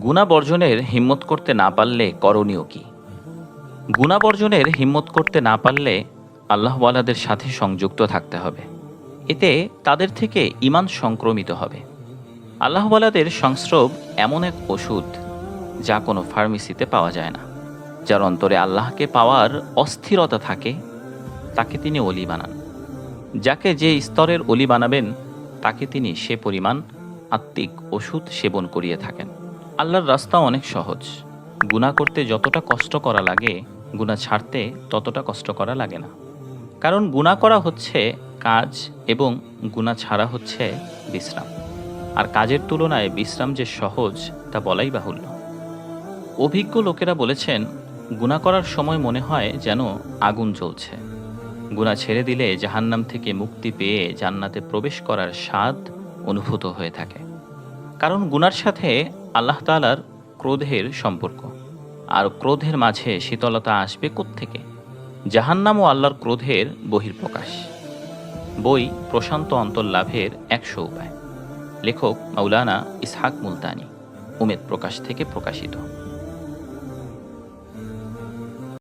গুনাহ বর্জনের হিম্মত করতে না পারলে করণীয় কি? গুনাহ বর্জনের হিম্মত করতে না পারলে আল্লাহওয়ালাদের সাথে সংযুক্ত থাকতে হবে। এতে তাদের থেকে ঈমান সংক্রমিত হবে। আল্লাহওয়ালাদের সংস্রব এমন এক ওষুধ যা কোনো ফার্মেসিতে পাওয়া যায় না। যার অন্তরে আল্লাহকে পাওয়ার অস্থিরতা থাকে তাকে তিনি অলি বানান। যাকে যে স্তরের অলি বানাবেন তাকে তিনি সে পরিমাণ আত্মিক ওষুধ সেবন করিয়ে থাকেন। আল্লাহর রাস্তা অনেক সহজ। গুনাহ করতে যতটা কষ্ট করা লাগে, গুনাহ ছাড়তে ততটা কষ্ট করা লাগে না। কারণ গুনাহ করা হচ্ছে কাজ এবং গুনাহ ছাড়া হচ্ছে বিশ্রাম। আর কাজের তুলনায় বিশ্রাম যে সহজ তা বলাই বাহুল্য। অভিজ্ঞ লোকেরা বলেছেন, গুনাহ করার সময় মনে হয় যেন আগুন জ্বলছে। গুনাহ ছেড়ে দিলে জাহান্নাম থেকে মুক্তি পেয়ে জান্নাতে প্রবেশ করার স্বাদ অনুভূত হয়ে থাকে। কারণ গুনার সাথে আল্লাহ তাআলার ক্রোধের সম্পর্ক। আর ক্রোধের মাঝে শীতলতা আসবে কোত্থেকে? জাহান্নাম ও আল্লাহর ক্রোধের বহিঃপ্রকাশ। বই প্রশান্ত অন্তর লাভের ১০০ উপায়। লেখক মাওলানা ইসহাক মুলতানি। উমেদ প্রকাশ থেকে প্রকাশিত।